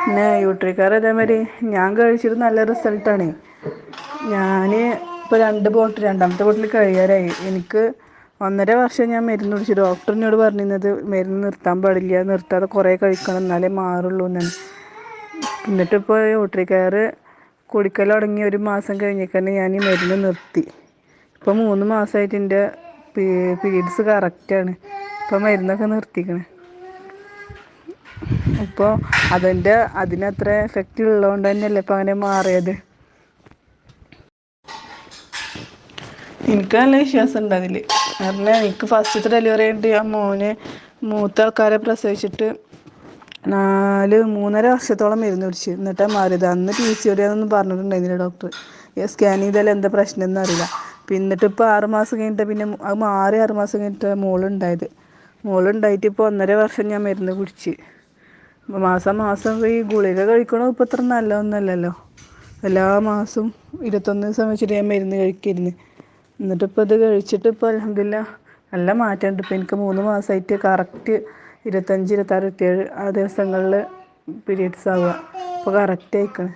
പിന്നെ യൂട്രിക്കാർ അതേമാതിരി ഞാൻ കഴിച്ചിട്ട് നല്ല റിസൾട്ടാണ്. ഞാന് ഇപ്പൊ രണ്ടാമത്തെ ബോട്ടിൽ കഴിയാറായി. എനിക്ക് 1.5 വർഷം ഞാൻ മരുന്ന് കുടിച്ചു. ഡോക്ടറിനോട് പറഞ്ഞിരുന്നത് മരുന്ന് നിർത്താൻ പാടില്ല, നിർത്താതെ കുറേ കഴിക്കണം എന്നാലേ മാറുള്ളൂന്നാണ്. എന്നിട്ടിപ്പോൾ യൂട്രികെയർ കുടിക്കൽ തുടങ്ങി 1 മാസം കഴിഞ്ഞേക്കന്നെ ഞാൻ ഈ മരുന്ന് നിർത്തി. ഇപ്പം 3 മാസമായിട്ട് എൻ്റെ പീരീഡ്സ് കറക്റ്റാണ്. ഇപ്പം മരുന്നൊക്കെ നിർത്തിക്കണ്. ഇപ്പോൾ അതിനത്ര എഫക്റ്റ് ഉള്ളതുകൊണ്ട് തന്നെയല്ലേ ഇപ്പം അങ്ങനെ മാറിയത്. എനിക്ക് നല്ല വിശ്വാസം ഉണ്ട് അതിൽ. കാരണം എനിക്ക് ഫസ്റ്റത്തെ ഡെലിവറി കഴിഞ്ഞിട്ട് ഞാൻ മൂത്ത ആൾക്കാരെ പ്രസവിച്ചിട്ട് 3.5 വർഷത്തോളം മരുന്ന് കുടിച്ചു. എന്നിട്ടാണ് മാറിയത്. അന്ന് PCOD ആണെന്നൊന്നും പറഞ്ഞിട്ടുണ്ടായിരുന്നില്ല ഡോക്ടർ. സ്കാൻ ചെയ്താൽ എന്താ പ്രശ്നം എന്നറിയില്ല. എന്നിട്ട് ഇപ്പോൾ 6 മാസം കഴിഞ്ഞിട്ട് പിന്നെ അത് മാറി 6 മാസം കഴിഞ്ഞിട്ട് മോളുണ്ടായിട്ട് ഇപ്പോൾ 1.5 വർഷം ഞാൻ മരുന്ന് കുടിച്ച്. മാസം ഈ ഗുളിക കഴിക്കണത് ഇപ്പം അത്ര നല്ലതൊന്നുമല്ലല്ലോ. എല്ലാ മാസവും 21 ദിവസം വെച്ചിട്ട് ഞാൻ മരുന്ന് കഴിക്കായിരുന്നു. എന്നിട്ടിപ്പോൾ ഇത് കഴിച്ചിട്ട് ഇപ്പോൾ അൽഹംദുലില്ലാഹ് നല്ല മാറ്റമുണ്ട്. ഇപ്പോൾ എനിക്ക് 3 മാസമായിട്ട് കറക്റ്റ് 25, 26, 27 ആ ദിവസങ്ങളിൽ പീരീഡ്സ് ആവുക. ഇപ്പോൾ കറക്റ്റ് ആയിക്കണ്.